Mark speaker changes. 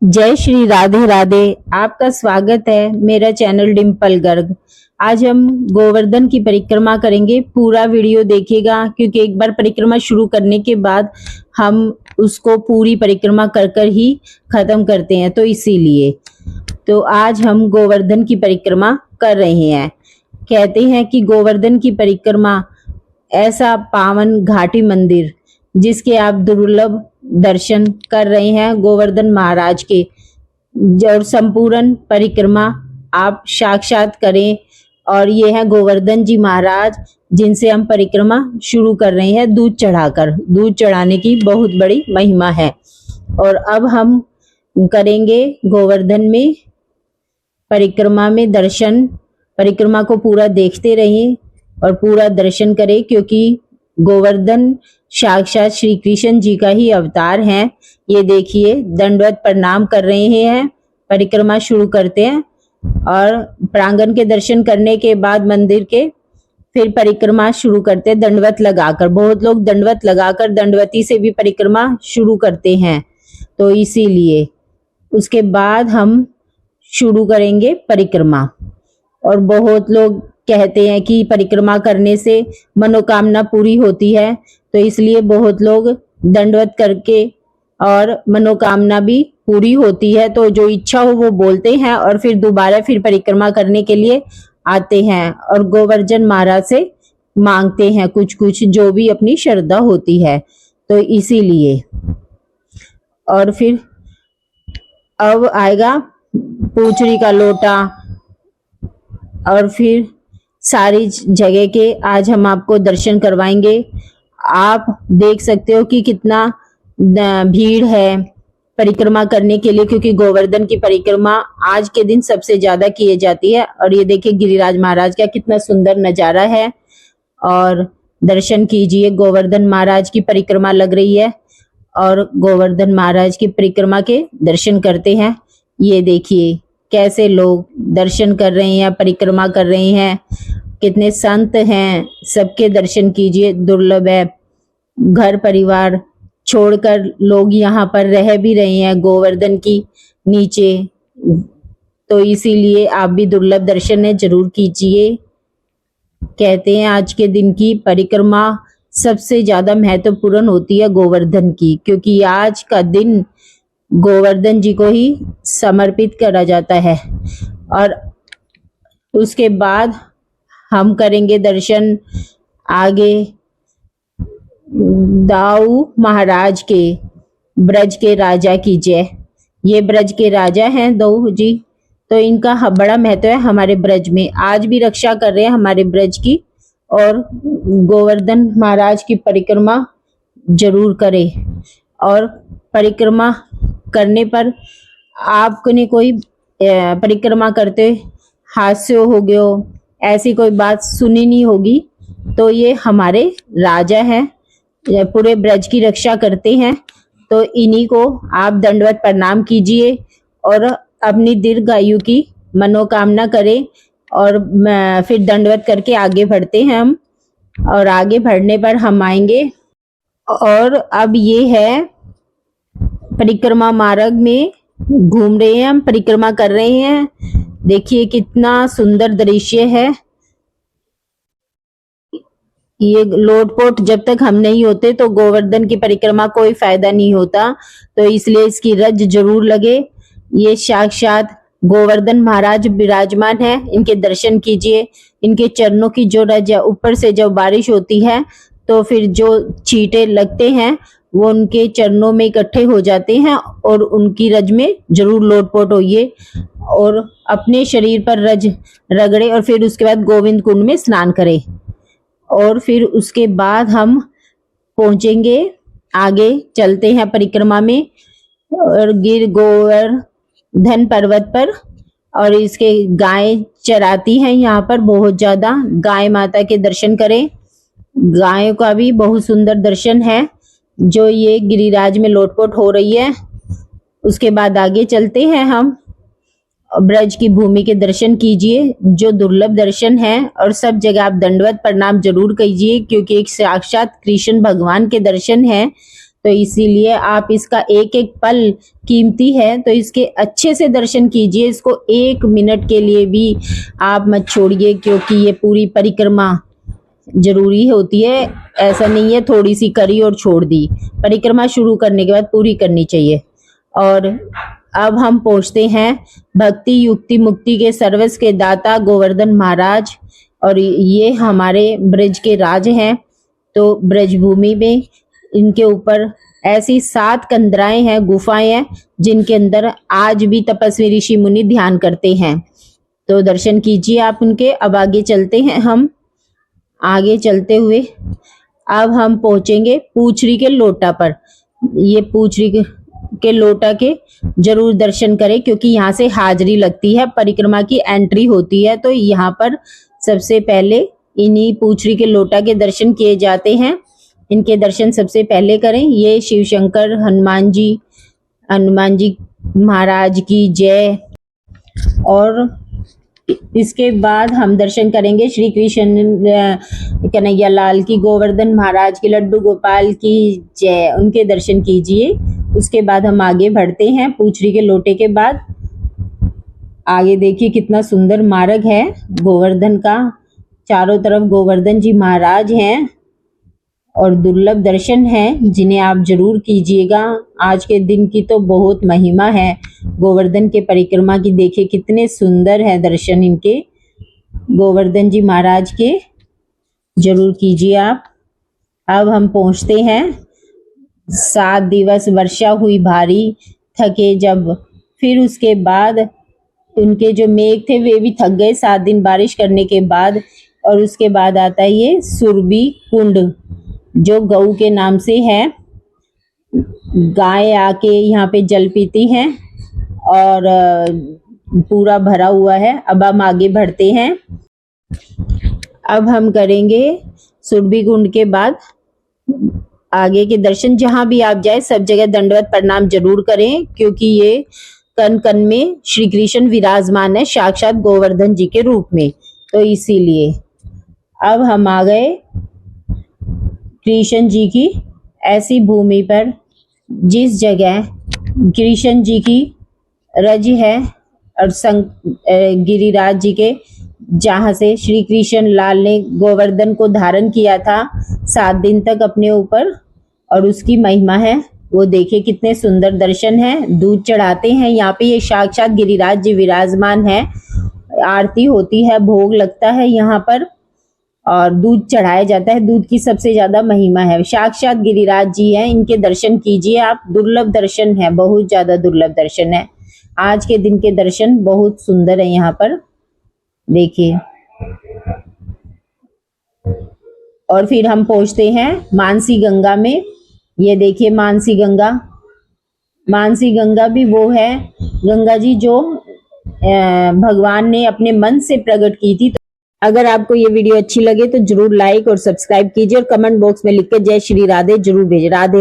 Speaker 1: जय श्री राधे राधे। आपका स्वागत है मेरा चैनल डिम्पल गर्ग। आज हम गोवर्धन की परिक्रमा करेंगे। पूरा वीडियो देखिएगा क्योंकि एक बार परिक्रमा शुरू करने के बाद हम उसको पूरी परिक्रमा कर कर ही खत्म करते हैं, तो इसीलिए तो आज हम गोवर्धन की परिक्रमा कर रहे हैं। कहते हैं कि गोवर्धन की परिक्रमा ऐसा पावन घाटी मंदिर जिसके आप दुर्लभ दर्शन कर रहे हैं गोवर्धन महाराज के, और संपूर्ण परिक्रमा आप साक्षात करें। और ये है गोवर्धन जी महाराज जिनसे हम परिक्रमा शुरू कर रहे हैं दूध चढ़ाकर। दूध चढ़ाने की बहुत बड़ी महिमा है। और अब हम करेंगे गोवर्धन में परिक्रमा में दर्शन। परिक्रमा को पूरा देखते रहें और पूरा दर्शन करें, क्योंकि गोवर्धन साक्षात श्री कृष्ण जी का ही अवतार हैं। ये देखिए दंडवत प्रणाम कर रहे हैं। परिक्रमा शुरू करते हैं और प्रांगण के दर्शन करने के बाद मंदिर के फिर परिक्रमा शुरू करते हैं दंडवत लगाकर। बहुत लोग दंडवत लगाकर दंडवती से भी परिक्रमा शुरू करते हैं, तो इसीलिए उसके बाद हम शुरू करेंगे परिक्रमा। और बहुत लोग कहते हैं कि परिक्रमा करने से मनोकामना पूरी होती है, तो इसलिए बहुत लोग दंडवत करके और मनोकामना भी पूरी होती है। तो जो इच्छा हो वो बोलते हैं और फिर दोबारा फिर परिक्रमा करने के लिए आते हैं और गोवर्धन महाराज से मांगते हैं कुछ कुछ जो भी अपनी श्रद्धा होती है, तो इसीलिए। और फिर अब आएगा पूछड़ी का लोटा और फिर सारी जगह के आज हम आपको दर्शन करवाएंगे। आप देख सकते हो कि कितना भीड़ है परिक्रमा करने के लिए, क्योंकि गोवर्धन की परिक्रमा आज के दिन सबसे ज्यादा की जाती है। और ये देखिए गिरिराज महाराज का कितना सुंदर नजारा है। और दर्शन कीजिए, गोवर्धन महाराज की परिक्रमा लग रही है और गोवर्धन महाराज की परिक्रमा के दर्शन करते हैं। ये देखिए कैसे लोग दर्शन कर रहे हैं, परिक्रमा कर रहे हैं, कितने संत हैं, सबके दर्शन कीजिए। दुर्लभ है, घर परिवार छोड़कर लोग यहाँ पर रह भी रहे हैं गोवर्धन की नीचे, तो इसीलिए आप भी दुर्लभ दर्शन है जरूर कीजिए। कहते हैं आज के दिन की परिक्रमा सबसे ज्यादा महत्वपूर्ण होती है गोवर्धन की, क्योंकि आज का दिन गोवर्धन जी को ही समर्पित करा जाता है। और उसके बाद हम करेंगे दर्शन आगे दाऊ महाराज के, ब्रज के राजा की जय। ये ब्रज के राजा हैं दाऊ जी, तो इनका बड़ा महत्व है हमारे ब्रज में। आज भी रक्षा कर रहे हैं हमारे ब्रज की। और गोवर्धन महाराज की परिक्रमा जरूर करें। और परिक्रमा करने पर आपने कोई परिक्रमा करते हादसे हो गयो, ऐसी कोई बात सुनी नहीं होगी। तो ये हमारे राजा हैं, पूरे ब्रज की रक्षा करते हैं, तो इन्हीं को आप दंडवत प्रणाम कीजिए और अपनी दीर्घ आयु की मनोकामना करें। और फिर दंडवत करके आगे बढ़ते हैं हम। और आगे बढ़ने पर हम आएंगे। और अब ये है परिक्रमा मार्ग में घूम रहे हैं, हम परिक्रमा कर रहे हैं। देखिए कितना सुंदर दृश्य है। ये लोटपोट जब तक हम नहीं होते तो गोवर्धन की परिक्रमा कोई फायदा नहीं होता, तो इसलिए इसकी रज जरूर लगे। ये साक्षात गोवर्धन महाराज विराजमान है, इनके दर्शन कीजिए। इनके चरणों की जो रज है, ऊपर से जब बारिश होती है तो फिर जो छींटे लगते हैं वो उनके चरणों में इकट्ठे हो जाते हैं, और उनकी रज में जरूर लोटपोट होइए और अपने शरीर पर रज रगड़े। और फिर उसके बाद गोविंद कुंड में स्नान करें। और फिर उसके बाद हम पहुंचेंगे, आगे चलते हैं परिक्रमा में और गिर गोवर्धन पर्वत पर। और इसके गाय चराती हैं यहाँ पर बहुत ज्यादा। गाय माता के दर्शन करें। गायों का भी बहुत सुंदर दर्शन है जो ये गिरिराज में लोटपोट हो रही है। उसके बाद आगे चलते हैं हम, ब्रज की भूमि के दर्शन कीजिए जो दुर्लभ दर्शन है। और सब जगह आप दंडवत प्रणाम जरूर कीजिए, क्योंकि एक साक्षात कृष्ण भगवान के दर्शन है, तो इसीलिए आप इसका एक एक पल कीमती है, तो इसके अच्छे से दर्शन कीजिए। इसको 1 मिनट के लिए भी आप मत छोड़िए, क्योंकि ये पूरी परिक्रमा जरूरी होती है। ऐसा नहीं है थोड़ी सी करी और छोड़ दी, परिक्रमा शुरू करने के बाद पूरी करनी चाहिए। और अब हम पहुंचते हैं भक्ति युक्ति मुक्ति के सर्वस्व के दाता गोवर्धन महाराज, और ये हमारे ब्रज के राज हैं। तो ब्रज भूमि में इनके ऊपर ऐसी 7 कंदराएं हैं, गुफाएं हैं, जिनके अंदर आज भी तपस्वी ऋषि मुनि ध्यान करते हैं। तो दर्शन कीजिए आप उनके। अब आगे चलते हैं हम। आगे चलते हुए अब हम पहुंचेंगे पूछरी के लोटा पर। ये पूछरी के लोटा के जरूर दर्शन करें, क्योंकि यहाँ से हाजिरी लगती है, परिक्रमा की एंट्री होती है। तो यहाँ पर सबसे पहले इन्हीं पूछरी के लोटा के दर्शन किए जाते हैं। इनके दर्शन सबसे पहले करें। ये शिव शंकर हनुमान जी महाराज की जय। और इसके बाद हम दर्शन करेंगे श्री कृष्ण कन्हैया लाल की, गोवर्धन महाराज की, लड्डू गोपाल की जय। उनके दर्शन कीजिए। उसके बाद हम आगे बढ़ते हैं। पूछरी के लोटे के बाद आगे देखिए कितना सुंदर मार्ग है गोवर्धन का। चारों तरफ गोवर्धन जी महाराज हैं और दुर्लभ दर्शन हैं, जिन्हें आप जरूर कीजिएगा। आज के दिन की तो बहुत महिमा है गोवर्धन के परिक्रमा की। देखिए कितने सुंदर है दर्शन इनके, गोवर्धन जी महाराज के। जरूर कीजिए आप। अब हम पहुंचते हैं 7 दिवस वर्षा हुई भारी, थके जब। फिर उसके बाद उनके जो मेघ थे वे भी थक गए 7 दिन बारिश करने के बाद। और उसके बाद आता है ये सुरभि कुंड, जो गऊ के नाम से है। गाय आके यहाँ पे जल पीती हैं और पूरा भरा हुआ है। अब हम आगे बढ़ते हैं। अब हम करेंगे सुरभि कुंड के बाद आगे के दर्शन। जहां भी आप जाए सब जगह दंडवत प्रणाम जरूर करें, क्योंकि ये कण कण में श्री कृष्ण विराजमान है, साक्षात गोवर्धन जी के रूप में। तो इसीलिए अब हम आ गए कृष्ण जी की ऐसी भूमि पर जिस जगह कृष्ण जी की रज है और गिरिराज जी के, जहां से श्री कृष्ण लाल ने गोवर्धन को धारण किया था 7 दिन तक अपने ऊपर, और उसकी महिमा है वो देखिए कितने सुंदर दर्शन है। दूध चढ़ाते हैं यहाँ पे, ये साक्षात गिरिराज जी विराजमान है। आरती होती है, भोग लगता है यहाँ पर और दूध चढ़ाया जाता है। दूध की सबसे ज्यादा महिमा है, साक्षात गिरिराज जी हैं। इनके दर्शन कीजिए आप। दुर्लभ दर्शन है, बहुत ज्यादा दुर्लभ दर्शन है। आज के दिन के दर्शन बहुत सुंदर है यहाँ पर, देखिए। और फिर हम पहुंचते हैं मानसी गंगा में। ये देखिए मानसी गंगा। मानसी गंगा भी वो है गंगा जी जो भगवान ने अपने मन से प्रकट की थी। अगर आपको ये वीडियो अच्छी लगे तो जरूर लाइक और सब्सक्राइब कीजिए और कमेंट बॉक्स में लिख के जय श्री राधे जरूर भेजें। राधे।